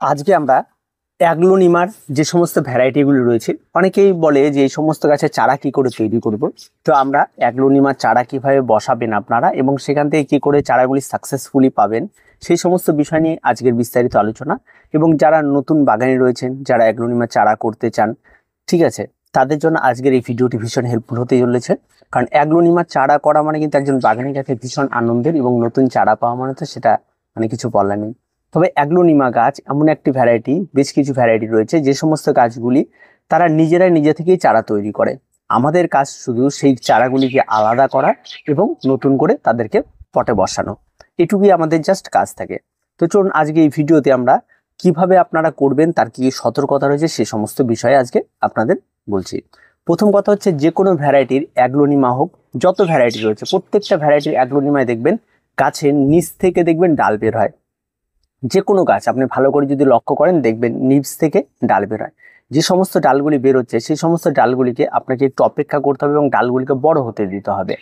আজকে আমরা অ্যাগ্লোনিমার যে সমস্ত ভ্যারাইটিগুলো রয়েছে, অনেকেই বলে যে এই সমস্ত গাছের চারা কি করে তৈরি করব। তো আমরা অ্যাগ্লোনিমার চারা কিভাবে বসাবেন আপনারা এবং সেখান থেকে কি করে চারাগুলি সাকসেসফুলি পাবেন, সেই সমস্ত বিষয় নিয়ে আজকের বিস্তারিত আলোচনা। এবং যারা নতুন বাগানে রয়েছেন, যারা অ্যাগ্লোনিমার চারা করতে চান, ঠিক আছে, তাদের জন্য আজকের এই ভিডিওটি ভীষণ হেল্পফুল হতে চলেছে। কারণ অ্যাগ্লোনিমার চারা করা মানে কিন্তু একজন বাগানের কাছে ভীষণ আনন্দের, এবং নতুন চারা পাওয়া মানে তো সেটা মানে কিছু বলার নেই। তবে অ্যাগ্লোনিমা গাছ এমন একটি ভ্যারাইটি, বেশ কিছু ভ্যারাইটি রয়েছে যে সমস্ত গাছগুলি তারা নিজেরাই নিজে থেকেই চারা তৈরি করে। আমাদের কাজ শুধু সেই চারাগুলিকে আলাদা করা এবং নতুন করে তাদেরকে পটে বসানো, এটুকুই আমাদের জাস্ট কাজ থাকে। তো চলুন আজকে এই ভিডিওতে আমরা কিভাবে আপনারা করবেন, তার কি সতর্কতা রয়েছে, সে সমস্ত বিষয়ে আজকে আপনাদের বলছি। প্রথম কথা হচ্ছে, যে কোনো ভ্যারাইটির অ্যাগ্লোনিমা হোক, যত ভ্যারাইটি রয়েছে প্রত্যেকটা ভ্যারাইটির অ্যাগ্লোনিমায় দেখবেন গাছের নিচ থেকে দেখবেন ডাল বের হয়। যে কোনো গাছ আপনি ভালো করে যদি লক্ষ্য করেন দেখবেন নিচ থেকে ডাল বের হয়। যে সমস্ত ডালগুলি বের হচ্ছে সেই সমস্ত ডালগুলিকে আপনাকে একটু অপেক্ষা করতে হবে এবং ডালগুলিকে বড় হতে দিতে হবে,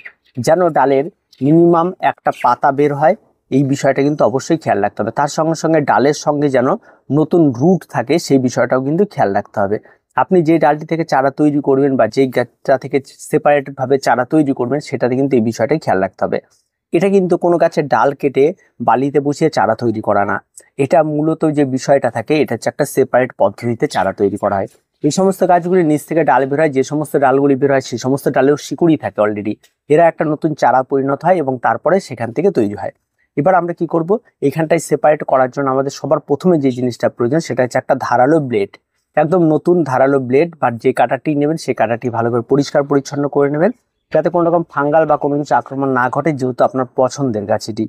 যেন ডালের মিনিমাম একটা পাতা বের হয়। এই বিষয়টা কিন্তু অবশ্যই খেয়াল রাখতে হবে। তার সঙ্গে সঙ্গে ডালের সঙ্গে যেন নতুন রুট থাকে, সেই বিষয়টাও কিন্তু খেয়াল রাখতে হবে। আপনি যে ডালটি থেকে চারা তৈরি করবেন বা যেই গাছটা থেকে সেপারেটেড ভাবে চারা তৈরি করবেন, সেটাতে কিন্তু এই বিষয়টাই খেয়াল রাখতে হবে। এটা কিন্তু কোনো গাছের ডাল কেটে বালিতে বসিয়ে চারা তৈরি করা না। এটা মূলত যে বিষয়টা থাকে, এটা হচ্ছে একটা সেপারেট পদ্ধতিতে চারা তৈরি করা হয়। এই সমস্ত গাছগুলি নিচ থেকে ডাল বের হয়, যে সমস্ত ডালগুলি বের হয় সেই সমস্ত ডালেও শিকড়ি থাকে অলরেডি। এরা একটা নতুন চারা পরিণত হয় এবং তারপরে সেখান থেকে তৈরি হয়। এবার আমরা কি করব, এখানটায় সেপারেট করার জন্য আমাদের সবার প্রথমে যে জিনিসটা প্রয়োজন সেটা হচ্ছে একটা ধারালো ব্লেড। একদম নতুন ধারালো ব্লেড, বা যে কাঁটাটি নেবেন সেই কাঁটাটি ভালো করে পরিষ্কার পরিচ্ছন্ন করে নেবেন, যাতে কোনো রকম ফাঙ্গাল বা কোনো কিছু আক্রমণ না ঘটে, যেহেতু আপনার পছন্দের গাছ এটি।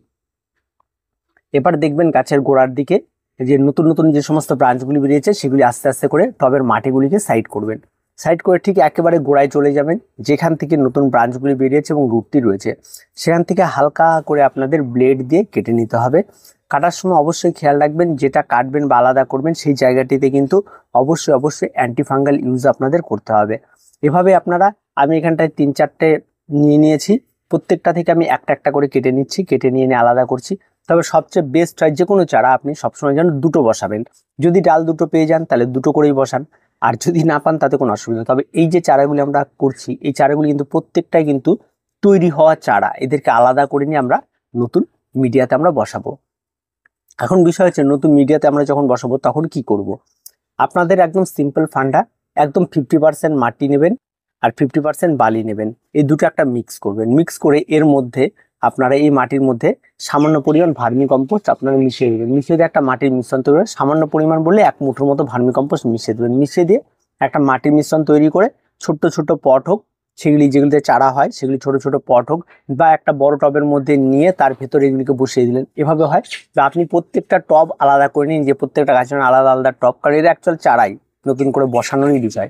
এবার দেখবেন গাছের গোড়ার দিকে যে নতুন নতুন যে সমস্ত ব্রাঞ্চগুলি বেরিয়েছে সেগুলি আস্তে আস্তে করে টবের মাটিগুলিকে সাইড করবেন। সাইড করে ঠিক একেবারে গোড়ায় চলে যাবেন, যেখান থেকে নতুন ব্রাঞ্চগুলি বেরিয়েছে এবং রুটটি রয়েছে, সেখান থেকে হালকা করে আপনাদের ব্লেড দিয়ে কেটে নিতে হবে। কাটার সময় অবশ্যই খেয়াল রাখবেন, যেটা কাটবেন বা আলাদা করবেন সেই জায়গাটিতে কিন্তু অবশ্যই অ্যান্টিফাঙ্গাল ইউজ আপনাদের করতে হবে। এভাবে আপনারা, আমি এখানটায় 3-4টে নিয়ে নিয়েছি, প্রত্যেকটা থেকে আমি একটা একটা করে কেটে নিচ্ছি, কেটে নিয়ে আলাদা করছি। তবে সবচেয়ে বেস্ট হয় যে কোনো চারা আপনি সবসময় যেন দুটো বসাবেন। যদি ডাল দুটো পেয়ে যান তাহলে দুটো করেই বসান, আর যদি না পান তাতে কোনো অসুবিধা নেই। তবে এই যে চারাগুলি আমরা করছি, এই চারাগুলি কিন্তু প্রত্যেকটাই কিন্তু তৈরি হওয়া চারা, এদেরকে আলাদা করে নিয়ে আমরা নতুন মিডিয়াতে আমরা বসাবো। এখন বিষয় হচ্ছে, নতুন মিডিয়াতে আমরা যখন বসাবো তখন কি করব। আপনাদের একদম সিম্পল ফান্ডা, একদম 50% মাটি নেবেন আর 50% বালি নেবেন। এই দুটো একটা মিক্স করবেন। মিক্স করে এর মধ্যে আপনারা এই মাটির মধ্যে সামান্য পরিমাণ ভার্মি কম্পোস্ট আপনারা মিশিয়ে দেবেন। মিশিয়ে দিয়ে একটা মাটির মিশ্রণ তৈরি করে, সামান্য পরিমাণ বললে 1 মুঠোর মতো ভার্মি কম্পোস্ট মিশিয়ে দেবেন। মিশিয়ে দিয়ে একটা মাটির মিশ্রণ তৈরি করে ছোট্ট ছোট্ট পট হোক, সেগুলি যেগুলিতে চারা হয় সেগুলি ছোট ছোট পট হোক, বা একটা বড় টবের মধ্যে নিয়ে তার ভেতরে এগুলিকে বসিয়ে দিলেন। এভাবে হয়। বা আপনি প্রত্যেকটা টব আলাদা করে নিন, যে প্রত্যেকটা গাছের আলাদা আলাদা টব, কারণ এর অ্যাকচুয়াল চারাই নতুন করে বসানোরই বিষয়।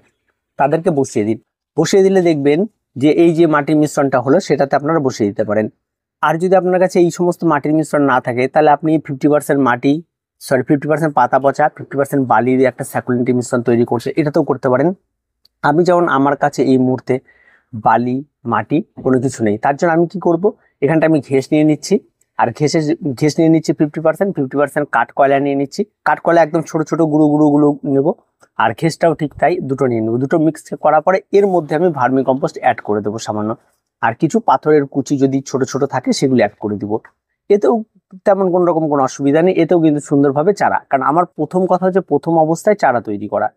তাদেরকে বসিয়ে দিন। বসিয়ে দিলে দেখবেন যে এই যে মাটির মিশ্রণটা হলো সেটাতে আপনারা বসিয়ে দিতে পারেন। আর যদি আপনার কাছে এই সমস্ত মাটির মিশ্রণ না থাকে, তাহলে আপনি 50% মাটি, 50% পাতা পচা, 50% বালি দিয়ে একটা স্যাকুলিনিটি মিশ্রণ তৈরি করছে, এটাতেও করতে পারেন। আমি যেমন, আমার কাছে এই মুহূর্তে বালি, মাটি কোনো কিছু নেই, তার জন্য আমি কি করব, এখানটা আমি ঘেঁস নিয়ে নিচ্ছি। আর ঘেঁস নিয়ে নিচ্ছি 50%, কাঠ কয়লা নিয়ে নিচ্ছি। কাঠ কয়লা একদম ছোট ছোট গুঁড়ো গুঁড়ো গুঁড়ো নেবো, আর ঘেঁসটাও ঠিক তাই, দুটো নিয়ে নেবো। দুটো মিক্স করার পরে এর মধ্যে আমি ভার্মি কম্পোস্ট অ্যাড করে দেবো সামান্য, আর কিছু পাথরের কুচি যদি ছোট ছোট থাকে সেগুলো অ্যাড করে দিব। এতেও তেমন কোনো রকম কোনো অসুবিধা নেই, এতেও কিন্তু সুন্দরভাবে চারা, কারণ আমার প্রথম কথা হচ্ছে প্রথম অবস্থায় চারা তৈরি করা।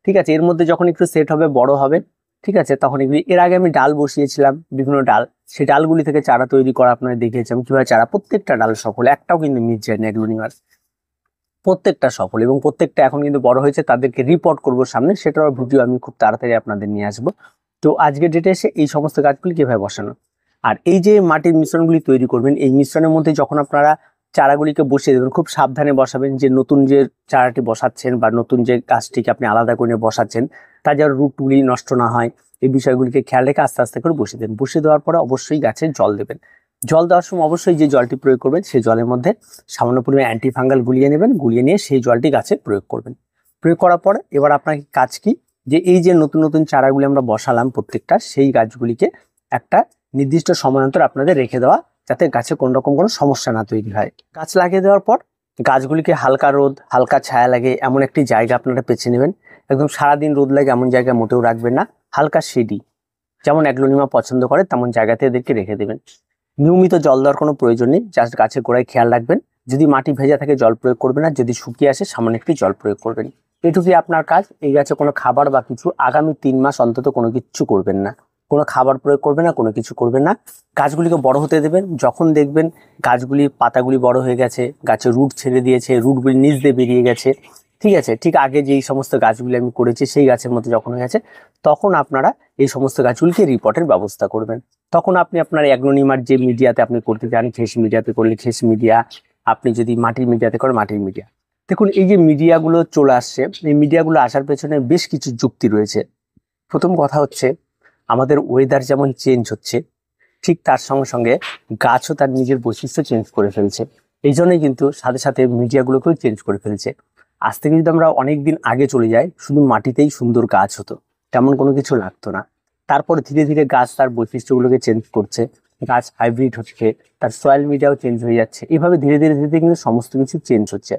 ঠিক আছে, এর মধ্যে যখন একটু সেট হবে, বড় হবে, ঠিক আছে, তখন এগুলি, এর আগে আমি ডাল বসিয়েছিলাম বিভিন্ন ডাল, সেই ডালগুলি থেকে চারা তৈরি করা আপনারা দেখিয়েছিলাম কিভাবে চারা, প্রত্যেকটা ডাল সফল, একটাও কিন্তু মিস যায় না অ্যাগ্লোনিমার, প্রত্যেকটা সফল। এবং প্রত্যেকটা এখন কিন্তু বড় হয়েছে, তাদেরকে রিপোর্ট করবো সামনে, সেটার ভিডিও আমি খুব তাড়াতাড়ি আপনাদের নিয়ে আসবো। তো আজকের ডেটে এসে এই সমস্ত গাছগুলি কিভাবে বসানো, আর এই যে মাটির মিশ্রণগুলি তৈরি করবেন, এই মিশ্রণের মধ্যে যখন আপনারা চারাগুলিকে বসিয়ে দেবেন, খুব সাবধানে বসাবেন, যে নতুন যে চারাটি বসাচ্ছেন বা নতুন যে গাছটিকে আপনি আলাদা করে বসাচ্ছেন, তার যেন রুটগুলি নষ্ট না হয়, এই বিষয়গুলিকে খেয়াল রেখে আস্তে আস্তে করে বসিয়ে দেবেন। বসিয়ে দেওয়ার পরে অবশ্যই গাছে জল দেবেন। জল দেওয়ার সময় অবশ্যই যে জলটি প্রয়োগ করবেন সেই জলের মধ্যে সামান্য পরিমাণে অ্যান্টিফাঙ্গাল গুলিয়ে নেবেন, গুলিয়ে নিয়ে সেই জলটি গাছে প্রয়োগ করবেন। প্রয়োগ করার পরে এবার আপনাকে কাজ কি, যে এই যে নতুন নতুন চারাগুলি আমরা বসালাম প্রত্যেকটা, সেই গাছগুলিকে একটা নির্দিষ্ট সময়ান্তর আপনাদের রেখে দেওয়া, যাতে গাছে কোনো রকম কোনো সমস্যা না তৈরি হয়। গাছ লাগিয়ে দেওয়ার পর গাছগুলিকে হালকা রোদ হালকা ছায়া লাগে এমন একটি জায়গা আপনারা বেছে নেবেন। একদম সারাদিন রোদ লাগে এমন জায়গায় মোটেও রাখবেন না। হালকা শেডি, যেমন অ্যাগ্লোনিমা পছন্দ করে তেমন জায়গাতে এদেরকে রেখে দেবেন। নিয়মিত জল দেওয়ার কোনো প্রয়োজন নেই, জাস্ট গাছের গোড়ায় খেয়াল রাখবেন। যদি মাটি ভেজা থাকে জল প্রয়োগ করবেন না, যদি শুকিয়ে আসে সামান্য একটু জল প্রয়োগ করবেন। এটুকুই আপনার কাজ। এই গাছে কোনো খাবার বা কিছু আগামী 3 মাস অন্তত কোনো কিছু করবেন না, কোনো খাবার প্রয়োগ করবেন না, কোনো কিছু করবেন না। গাছগুলিকে বড় হতে দেবেন। যখন দেখবেন গাছগুলির পাতাগুলি বড় হয়ে গেছে, গাছে রুট ছেড়ে দিয়েছে, রুটগুলি নিচ দিয়ে বেরিয়ে গেছে, ঠিক আছে, ঠিক আগে যেই সমস্ত গাছগুলি আমি করেছি সেই গাছের মতো যখন হয়ে গেছে, তখন আপনারা এই সমস্ত গাছগুলিকে রিপোর্টের ব্যবস্থা করবেন। তখন আপনি আপনার অ্যাগ্লোনিমার যে মিডিয়াতে আপনি করতে চান, খেস মিডিয়াতে করলে খেস মিডিয়া, আপনি যদি মাটির মিডিয়াতে করেন মাটির মিডিয়া। দেখুন এই যে মিডিয়াগুলো চলে আসছে, এই মিডিয়াগুলো আসার পেছনে বেশ কিছু যুক্তি রয়েছে। প্রথম কথা হচ্ছে আমাদের ওয়েদার যেমন চেঞ্জ হচ্ছে, ঠিক তার সঙ্গে সঙ্গে গাছও তার নিজের বৈশিষ্ট্য চেঞ্জ করে ফেলছে। এই জন্যই কিন্তু সাথে সাথে মিডিয়াগুলোকেও চেঞ্জ করে ফেলছে। আজ থেকে যদি আমরা অনেক দিন আগে চলে যাই, শুধু মাটিতেই সুন্দর গাছ হতো, তেমন কোনো কিছু লাগতো না। তারপরে ধীরে ধীরে গাছ তার বৈশিষ্ট্যগুলোকে চেঞ্জ করছে, গাছ হাইব্রিড হচ্ছে, তার সয়েল মিডিয়াও চেঞ্জ হয়ে যাচ্ছে। এভাবে ধীরে ধীরে ধীরে ধীরে কিন্তু সমস্ত কিছু চেঞ্জ হচ্ছে।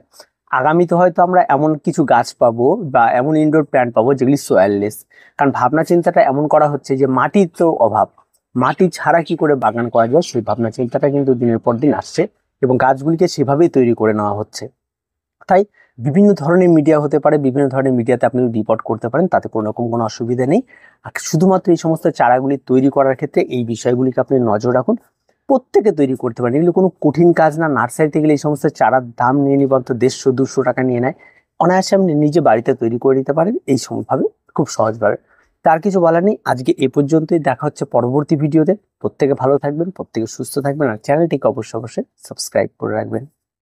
আগামীতে হয়তো আমরা এমন কিছু গাছ পাবো বা এমন ইনডোর প্ল্যান্ট পাবো যেগুলি সয়েললেস। কারণ ভাবনা চিন্তাটা এমন করা হচ্ছে যে মাটির তো অভাব, মাটি ছাড়া কি করে বাগান করা যায়, সেই ভাবনা চিন্তাটা কিন্তু দিনের পর দিন আসছে এবং গাছগুলিকে সেভাবেই তৈরি করে নেওয়া হচ্ছে। তাই বিভিন্ন ধরনের মিডিয়া হতে পারে, বিভিন্ন ধরনের মিডিয়াতে আপনি রিপোর্ট করতে পারেন, তাতে কোনো রকম কোনো অসুবিধা নেই। আর শুধুমাত্র এই সমস্ত চারাগুলি তৈরি করার ক্ষেত্রে এই বিষয়গুলিকে আপনি নজর রাখুন। প্রত্যেকে তৈরি করতে পারেন, এগুলো কোনো কঠিন কাজ না। নার্সারিতে গেলে এই সমস্ত চারার দাম নিয়ে নিবন্ত 150-200 টাকা নিয়ে নেয়, অনায়াসে আপনি নিজে বাড়িতে তৈরি করে নিতে পারেন এই সময়ভাবে, খুব সহজভাবে। তার কিছু বলার নেই। আজকে এ পর্যন্তই, দেখা হচ্ছে পরবর্তী ভিডিওতে। প্রত্যেকে ভালো থাকবেন, প্রত্যেকে সুস্থ থাকবেন, আর চ্যানেলটিকে অবশ্যই সাবস্ক্রাইব করে রাখবেন।